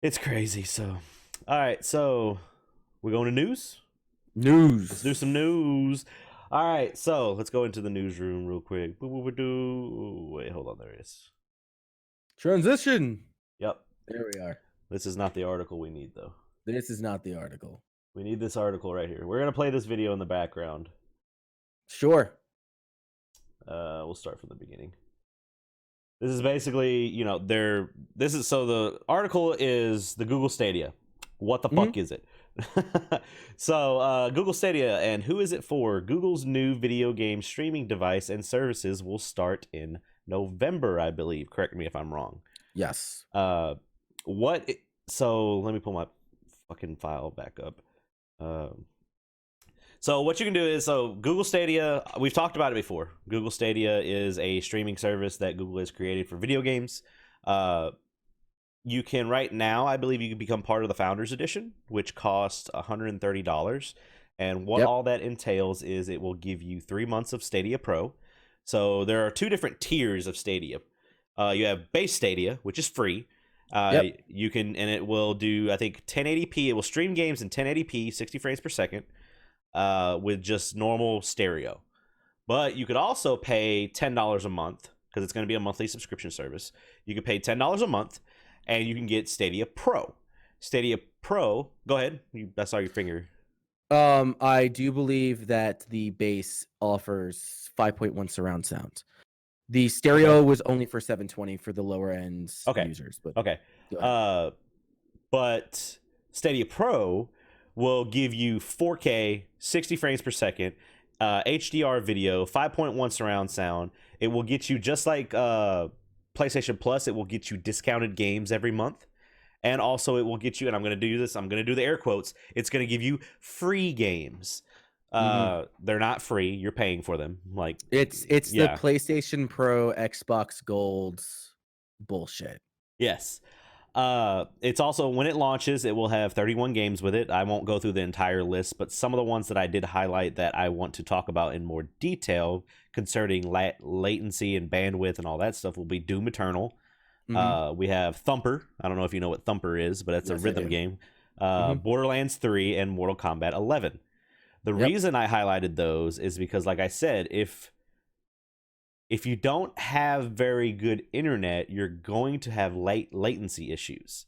It's crazy. So, all right. So we're going to news. Let's do News. some news. All right. So let's go into the newsroom real quick. Wait, hold on. There it is. Transition. Yep. There we are. This is not the article we need though. This is not the article. We need this article right here. We're gonna play this video in the background. Sure. We'll start from the beginning. This is basically, this is so the article is the Google Stadia. What the Mhm. fuck is it? So, Google Stadia, and who is it for? Google's new video game streaming device and services will start in November, I believe. Correct me if I'm wrong. Yes. Uh, what? So let me pull my fucking file back up. Um, so what you can do is, Google Stadia, we've talked about it before. Google Stadia is a streaming service that Google has created for video games. You can right now, I believe you can become part of the Founders Edition, which costs $130. And what Yep. all that entails is it will give you 3 months of Stadia Pro. So there are two different tiers of Stadia. You have base Stadia, which is free. Yep. You can, and it will do, I think, 1080p. It will stream games in 1080p, 60 frames per second, with just normal stereo. But you could also pay $10 a month because it's going to be a monthly subscription service. You could pay $10 a month, and you can get Stadia Pro. Stadia Pro. Go ahead. I saw your finger. I do believe that the base offers 5.1 surround sound. The stereo Okay. was only for 720 for the lower end Okay. users, but Okay. go ahead. But Stadia Pro will give you 4K, 60 frames per second, HDR video, 5.1 surround sound. It will get you just like PlayStation Plus. It will get you discounted games every month. And also it will get you, and I'm going to do this, I'm going to do the air quotes, it's going to give you free games. Mhm. They're not free, you're paying for them. Like, It's the yeah. PlayStation Pro, Xbox Gold bullshit. Yes. It's also, when it launches, it will have 31 games with it. I won't go through the entire list, but some of the ones that I did highlight that I want to talk about in more detail concerning latency and bandwidth and all that stuff will be Doom Eternal. Mhm. We have Thumper. I don't know if you know what Thumper is, but it's a Yes, I rhythm do. game. Mhm. Borderlands 3 and Mortal Kombat 11. The Yep. reason I highlighted those is because, like I said, if you don't have very good internet, you're going to have latency issues.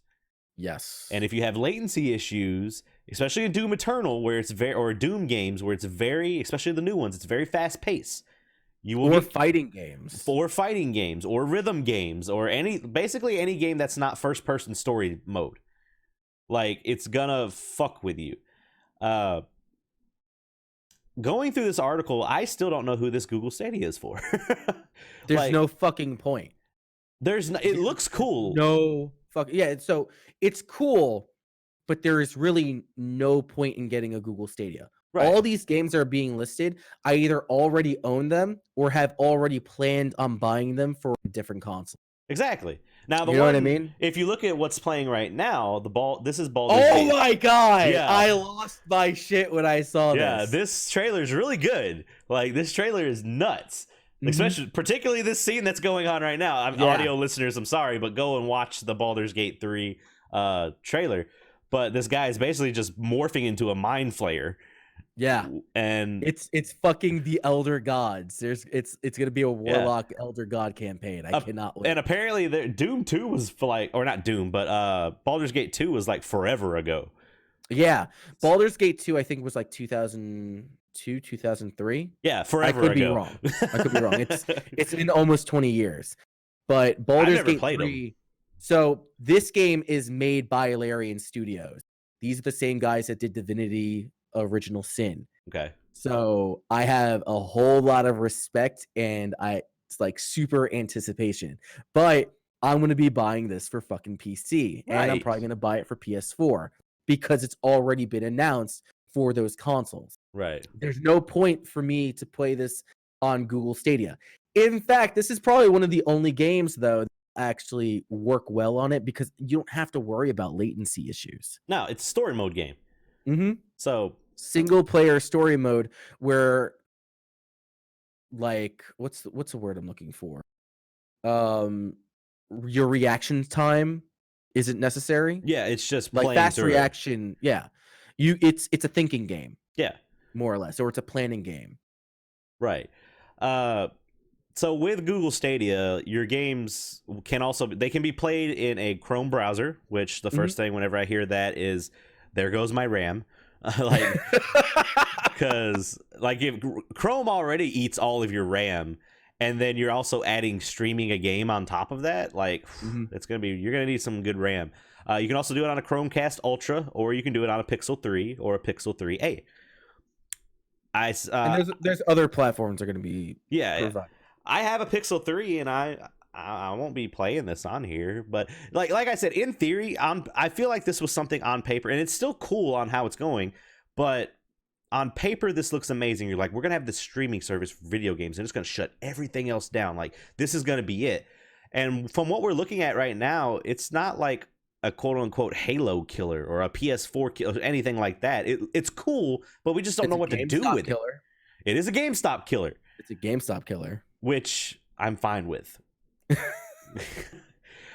Yes. And if you have latency issues, especially in Doom Eternal, where it's very, or Doom games where it's very, especially the new ones, it's very fast paced. You will Or get fighting games. for fighting games or rhythm games or basically any game that's not first person story mode. Like, it's gonna fuck with you. Uh, Going through this article, I still don't know who this Google Stadia is for. There's Like, no fucking point. it looks cool. No fuck yeah. So it's cool, but there is really no point in getting a Google Stadia. Right. All these games that are being listed, I either already own them or have already planned on buying them for a different console. Exactly. Now, the You know what I one, mean? if you look at what's playing right now, this is Baldur's Oh Gate. my god! Yeah. I lost my shit when I saw Yeah, this. this trailer is really good. Like, this trailer is nuts. Mhm. Especially, particularly this scene that's going on right now. Yeah. Audio listeners, I'm sorry, but go and watch the Baldur's Gate 3 trailer. But this guy is basically just morphing into a mind flayer. Yeah. And It's fucking the Elder Gods. It's gonna be a yeah. Warlock Elder God campaign. I cannot And wait. apparently, Doom 2 was for like, or not Doom, but Baldur's Gate 2 was like forever ago. Yeah. Baldur's Gate 2, I think, was like 2002, 2003. Yeah, I forever could be ago. wrong. I could be wrong. It's been almost 20 years. But I've Baldur's never Gate played them. 3, so this game is made by Larian Studios. These are the same guys that did Divinity Original Sin. Okay. So I have a whole lot of respect and it's like super anticipation. But I'm gonna be buying this for fucking PC, and I'm Right. probably gonna buy it for PS4 because it's already been announced for those consoles. Right. There's no point for me to play this on Google Stadia. In fact, this is probably one of the only games though that actually work well on it because you don't have to worry about latency issues. No, it's a story mode game. Mm-hmm. So, Single player story mode where like what's the word I'm looking for? Um your reaction time isn't necessary. Yeah, it's just Like playing fast through it. reaction, yeah. It's a thinking game, Yeah, more or less, or it's a planning game. right. So with Google Stadia, your games they can be played in a Chrome browser, which the first thing whenever I hear that is there goes my RAM. Like, because like if Chrome already eats all of your RAM, and then you're also adding streaming a game on top of that, like you're gonna need some good RAM. You can also do it on a Chromecast Ultra, or you can do it on a Pixel 3 or a Pixel 3a. And there's other platforms that are going to be provided. I have a Pixel 3 and I won't be playing this on here, but like I said, in theory, I feel like this was something on paper, and it's still cool on how it's going, but on paper this looks amazing. You're like, we're gonna have this streaming service for video games, and it's gonna shut everything else down. Like, this is gonna be it. And from what we're looking at right now, it's not like a quote unquote Halo killer or a PS4 killer, anything like that. It's cool, but we just don't know what to do with it. It is a GameStop killer. It's a GameStop killer, which I'm fine with.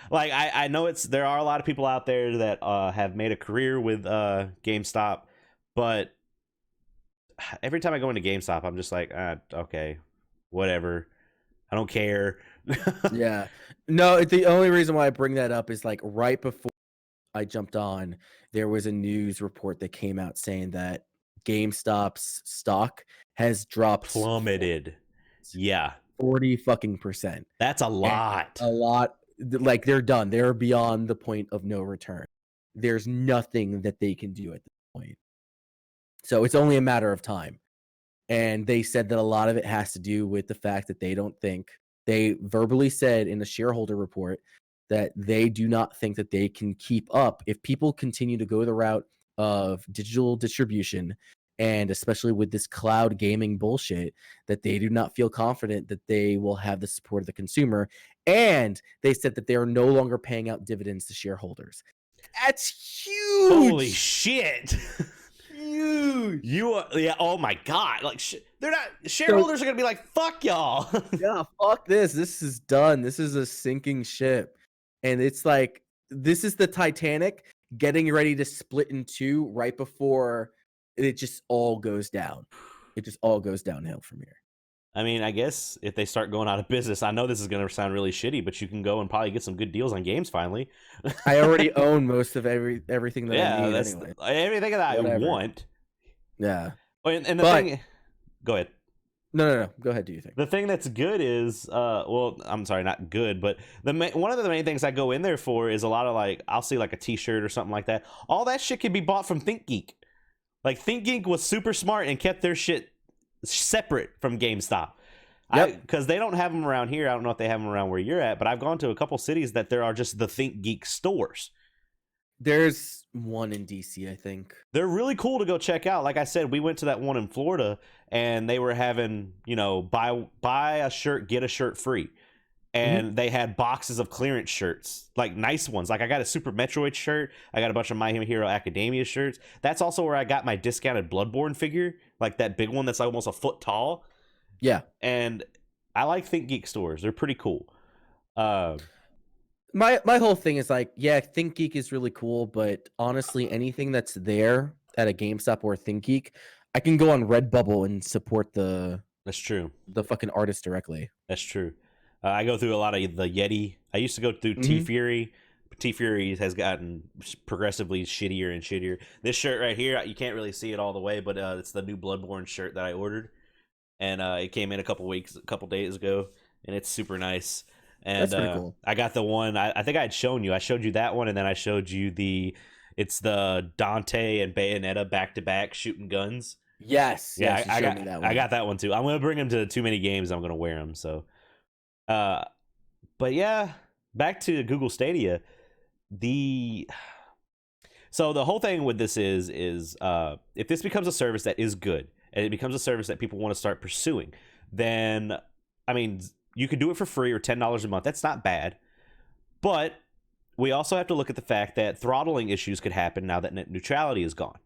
Like, I know there are a lot of people out there that have made a career with GameStop, but every time I go into GameStop, I'm just like, okay, whatever. I don't care. Yeah. No, the only reason why I bring that up is like right before I jumped on, there was a news report that came out saying that GameStop's stock has dropped plummeted. Yeah. 40 fucking %. That's a lot. A lot. Like, they're done. They're beyond the point of no return. There's nothing that they can do at this point. So it's only a matter of time. And they said that a lot of it has to do with the fact that they verbally said in a shareholder report that they do not think that they can keep up if people continue to go the route of digital distribution, and especially with this cloud gaming bullshit, that they do not feel confident that they will have the support of the consumer. And they said that they are no longer paying out dividends to shareholders. That's huge. Holy shit. Huge. Yeah, oh my god. Like, they're not, shareholders are gonna be like, fuck y'all. Yeah, fuck this. This is done. This is a sinking ship. And it's like, this is the Titanic getting ready to split in two right before it just all goes down. It just all goes downhill from here. I mean, I guess if they start going out of business, I know this is going to sound really shitty, but you can go and probably get some good deals on games finally. I already own most of everything that I need anyway. Everything that I want. Yeah. And the thing... Go ahead. No. Go ahead, do you think? The thing that's good is, well, I'm sorry, not good, but one of the main things I go in there for is a lot of, like, I'll see like a t-shirt or something like that. All that shit can be bought from ThinkGeek. Like, ThinkGeek was super smart and kept their shit separate from GameStop. Yep. Because they don't have them around here. I don't know if they have them around where you're at, but I've gone to a couple cities that there are just the ThinkGeek stores. There's one in DC, I think. They're really cool to go check out. Like I said, we went to that one in Florida, and they were having, buy a shirt, get a shirt free. And they had boxes of clearance shirts, like nice ones. Like, I got a Super Metroid shirt. I got a bunch of My Hero Academia shirts. That's also where I got my discounted Bloodborne figure, like that big one that's almost a foot tall. Yeah. And I like ThinkGeek stores. They're pretty cool. My whole thing is like, yeah, ThinkGeek is really cool, but honestly, anything that's there at a GameStop or ThinkGeek, I can go on Redbubble and support the fucking artist directly. That's true. I go through a lot of the Yeti. I used to go through T-Fury. T-Fury has gotten progressively shittier and shittier. This shirt right here, you can't really see it all the way, but it's the new Bloodborne shirt that I ordered. And it came in a couple days ago, and it's super nice. And that's pretty cool. I got the one, I think I had shown you. I showed you that one, and then I showed you it's the Dante and Bayonetta back-to-back shooting guns. Yes. Yeah, I got that one too. I'm going to bring them to too many games. I'm going to wear them, so... but yeah, back to Google Stadia. So the whole thing with this is if this becomes a service that is good and it becomes a service that people want to start pursuing, then I mean, you could do it for free or $10 a month. That's not bad. But we also have to look at the fact that throttling issues could happen now that net neutrality is gone.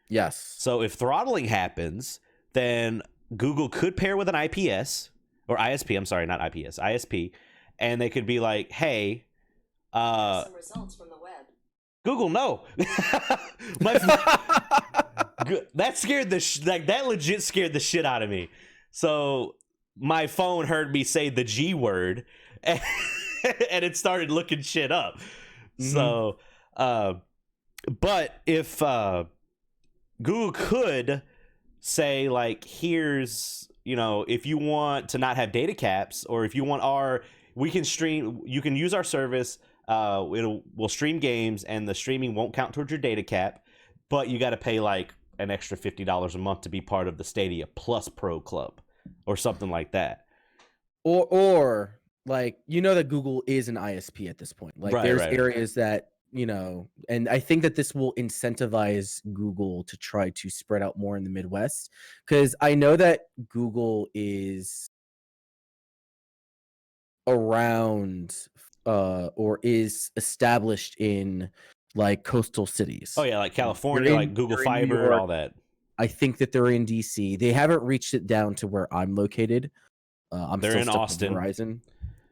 Yes. So if throttling happens, then Google could pair with an IPS or ISP, I'm sorry, not IPS, ISP, and they could be like, hey, some results from the web. Google, no. That scared that legit scared the shit out of me. So my phone heard me say the G word, and, and it started looking shit up. So, but if Google could say like, here's, if you want to not have data caps, or if you want we can stream, you can use our service. We'll stream games, and the streaming won't count towards your data cap, but you got to pay like an extra $50 a month to be part of the Stadia Plus Pro Club, or something like that. Or like, that Google is an ISP at this point. Like, there's areas that, and I think that this will incentivize Google to try to spread out more in the Midwest, because I know that Google is around or is established in like coastal cities. Oh yeah, like California, like Google Fiber, all that. I think that they're in DC. They haven't reached it down to where I'm located. They're in Austin. Verizon.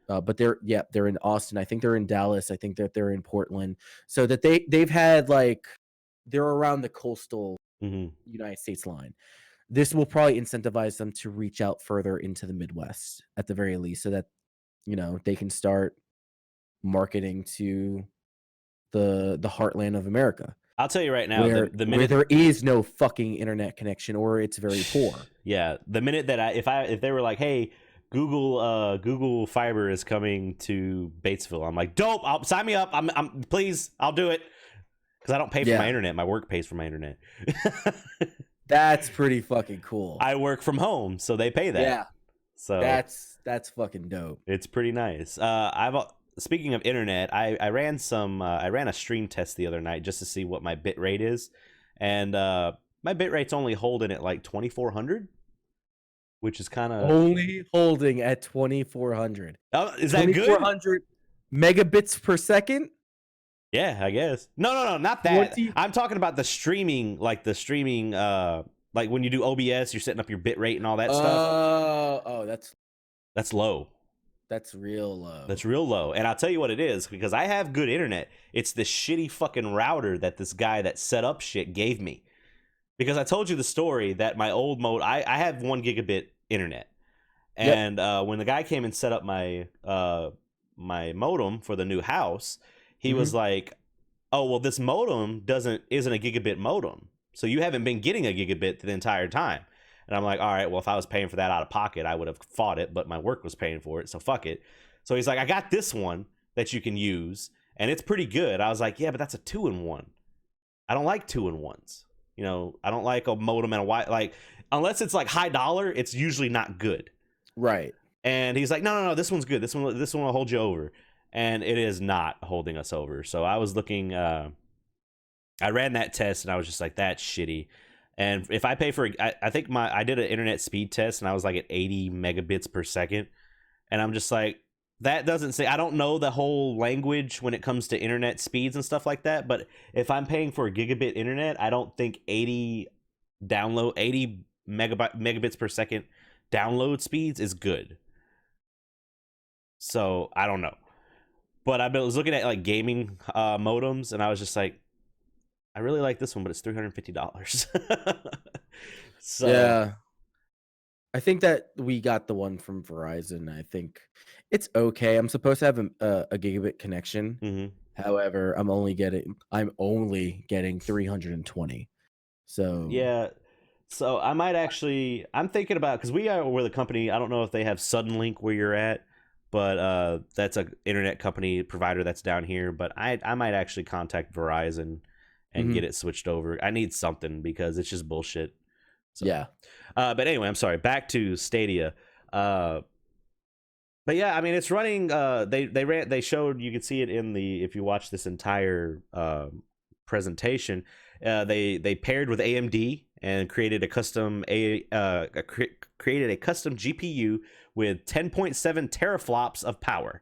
But they're in Austin. I think they're in Dallas. I think that they're in Portland. So that they've had like, they're around the coastal United States line. This will probably incentivize them to reach out further into the Midwest at the very least, so that they can start marketing to the heartland of America. I'll tell you right now, where there is no fucking internet connection, or it's very poor. Yeah, the minute that if they were like, hey, Google Fiber is coming to Batesville, I'm like, dope. Sign me up. I'm please, I'll do it, because I don't pay for my internet. My work pays for my internet. That's pretty fucking cool. I work from home, so they pay that. Yeah. So that's fucking dope. It's pretty nice. Speaking of internet, I ran a stream test the other night just to see what my bit rate is, and my bit rate's only holding at like 2400, which is kind of only holding at 2400. Is that good? 2400 megabits per second? Yeah, I guess. No, not that. I'm talking about the streaming, like like when you do OBS, you're setting up your bit rate and all that stuff. Oh, that's low. That's real low. That's real low. And I'll tell you what it is, because I have good internet. It's this shitty fucking router that this guy that set up shit gave me. Because I told you the story that my old mode, I have 1 gigabit internet. And when the guy came and set up my my modem for the new house, he was like, oh, well, this modem isn't a gigabit modem. So you haven't been getting a gigabit the entire time. And I'm like, all right, well, if I was paying for that out of pocket, I would have fought it, but my work was paying for it, so fuck it. So he's like, I got this one that you can use, and it's pretty good. I was like, yeah, but that's a 2-in-1. I don't like 2-in-1s. I don't like a modem and a like, unless it's like high dollar, it's usually not good. Right. And he's like, no, this one's good. This one will hold you over. And it is not holding us over. So I was looking, I ran that test, and I was just like, that's shitty. And if I pay for, I think I did an internet speed test, and I was like at 80 megabits per second. And I'm just like, that doesn't say, I don't know the whole language when it comes to internet speeds and stuff like that. But if I'm paying for a gigabit internet, I don't think 80 megabits per second download speeds is good. So I don't know. But I was looking at like gaming modems, and I was just like, I really like this one, but it's $350. So yeah, I think that we got the one from Verizon. I think it's okay. I'm supposed to have a gigabit connection. However, I'm only getting 320. So yeah. So I might actually, I'm thinking about, because we're the company, I don't know if they have Suddenlink where you're at, but that's an internet company provider that's down here. But I might actually contact Verizon and get it switched over. I need something, because it's just bullshit. So, yeah. But anyway, I'm sorry. Back to Stadia. But yeah, I mean, it's running. They showed, you could see it if you watch this entire presentation. They paired with AMD and created a custom GPU with 10.7 teraflops of power,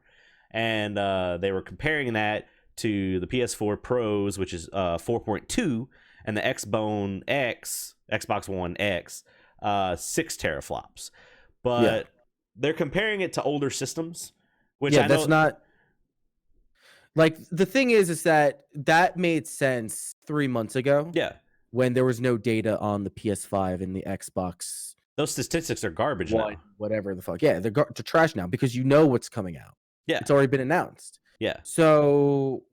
and they were comparing that to the PS4 Pros, which is 4.2, and the Xbox One X, 6 teraflops. But they're comparing it to older systems, which I know that's not. Like the thing is that made sense 3 months ago. Yeah. When there was no data on the PS5 and the Xbox Those statistics are garbage One, now. whatever the fuck. Yeah, they're trash now because you know what's coming out. Yeah. It's already been announced. Yeah. So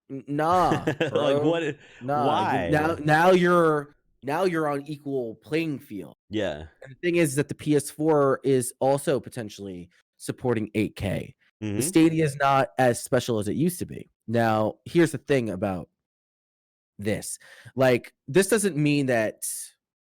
nah, bro. Like what? Nah. Why? Now you're on equal playing field. Yeah. And the thing is that the PS4 is also potentially supporting 8K. The Stadia is not as special as it used to be. Now, here's the thing about this. Like, this doesn't mean that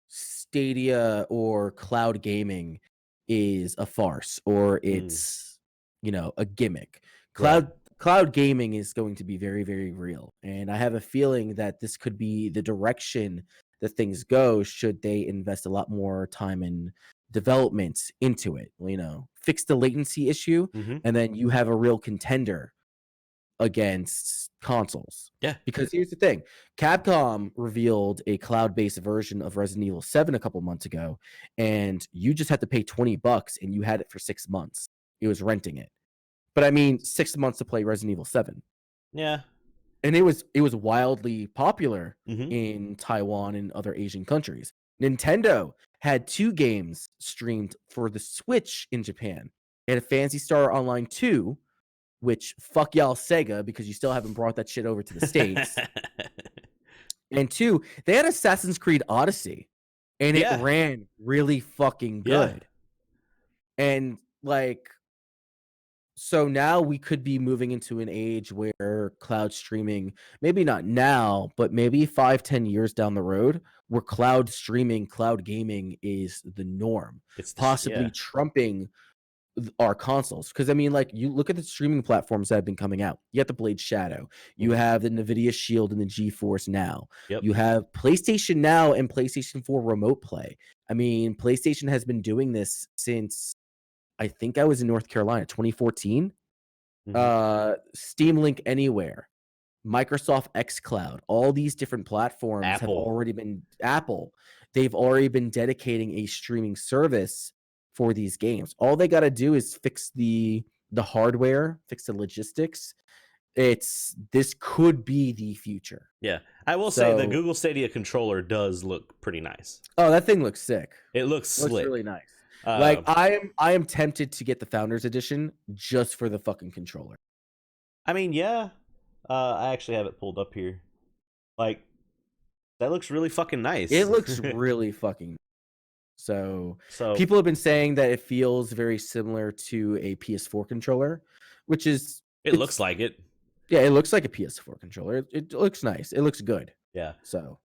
Stadia or cloud gaming is a farce or it's, a gimmick. Right. Cloud gaming is going to be very, very real. And I have a feeling that this could be the direction that things go should they invest a lot more time and development into it. Fix the latency issue, and then you have a real contender against consoles. Yeah. Because here's the thing. Capcom revealed a cloud-based version of Resident Evil 7 a couple months ago, and you just had to pay $20 and you had it for 6 months. It was renting it. But I mean, 6 months to play Resident Evil 7. Yeah. And it was wildly popular Mm-hmm. in Taiwan and other Asian countries. Nintendo had 2 games streamed for the Switch in Japan. They had Phantasy Star Online 2, which fuck y'all Sega because you still haven't brought that shit over to the States. And 2, they had Assassin's Creed Odyssey, and it ran really fucking good. And so now we could be moving into an age where cloud streaming, maybe not now, but maybe 5-10 years down the road, where cloud streaming, cloud gaming is the norm, It's possibly trumping our consoles. Because I mean, you look at the streaming platforms that have been coming out. You have the Blade Shadow, you have the Nvidia Shield and the GeForce Now. You have PlayStation Now and PlayStation 4 Remote Play. I mean, PlayStation has been doing this since I think I was in North Carolina, 2014. Steam Link Anywhere, Microsoft xCloud, all these different platforms have already been Apple. They've already been dedicating a streaming service for these games. All they got to do is fix the hardware, fix the logistics. This could be the future. Yeah. I will say the Google Stadia controller does look pretty nice. Oh, that thing looks sick. It looks slick. Looks really nice. I am tempted to get the Founders Edition just for the fucking controller. I mean, yeah. I actually have it pulled up here. Like, that looks really fucking nice. It looks really fucking nice. So people have been saying that it feels very similar to a PS4 controller, which is... It looks like it. Yeah, it looks like a PS4 controller. It looks nice. It looks good. Yeah. So...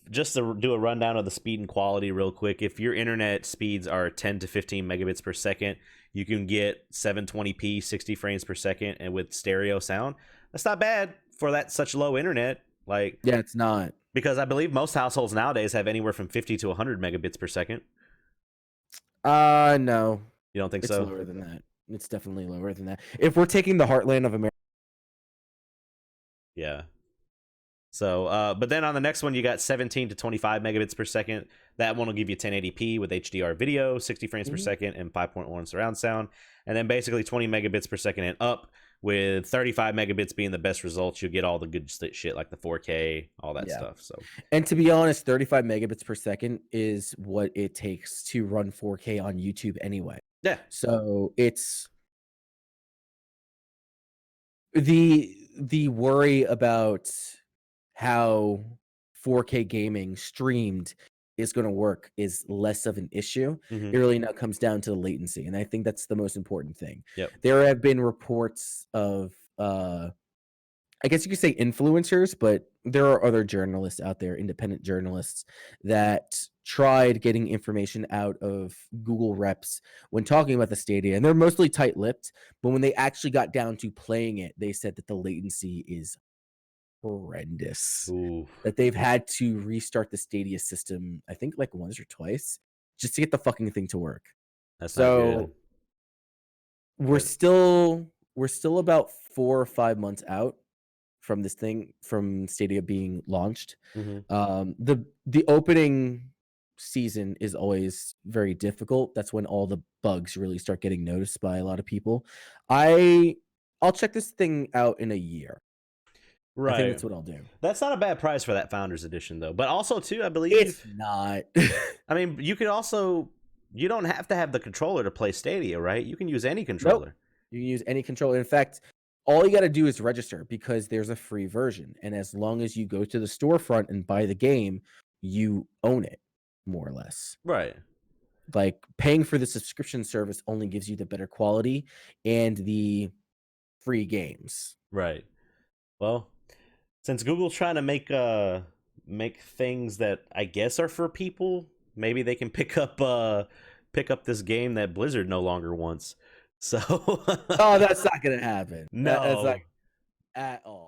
just to do a rundown of the speed and quality real quick. If your internet speeds are 10 to 15 megabits per second, you can get 720p, 60 frames per second, and with stereo sound. That's not bad for such low internet. Yeah, it's not. Because I believe most households nowadays have anywhere from 50 to 100 megabits per second. No. You don't think so? It's lower than that. It's definitely lower than that. If we're taking the heartland of America. Yeah. So, but then on the next one, you got 17 to 25 megabits per second. That one will give you 1080p with HDR video, 60 frames per second, and 5.1 surround sound. And then basically 20 megabits per second and up, with 35 megabits being the best results. You'll get all the good shit like the 4K, all that stuff. So, and to be honest, 35 megabits per second is what it takes to run 4K on YouTube anyway. Yeah. So it's the worry about how 4K gaming streamed is going to work is less of an issue. It really now comes down to the latency, and I think that's the most important thing. There have been reports of I guess you could say influencers, but there are other journalists out there, independent journalists, that tried getting information out of Google reps when talking about the Stadia, and they're mostly tight-lipped, but when they actually got down to playing it, they said that the latency is horrendous. Ooh. That they've had to restart the Stadia system, I think once or twice, just to get the fucking thing to work. That's not good. We're still about 4 or 5 months out from this thing, from Stadia being launched. The opening season is always very difficult. That's when all the bugs really start getting noticed by a lot of people. I I'll check this thing out in a year. Right. I think that's what I'll do. That's not a bad price for that Founders Edition, though. But also, too, I believe It's not. I mean, you could also. You don't have to have the controller to play Stadia, right? You can use any controller. Nope. You can use any controller. In fact, all you got to do is register because there's a free version. And as long as you go to the storefront and buy the game, you own it, more or less. Right. Like paying for the subscription service only gives you the better quality and the free games. Right. Well, since Google's trying to make things that I guess are for people, maybe they can pick up this game that Blizzard no longer wants. So Oh, that's not gonna happen. No. That's like at all.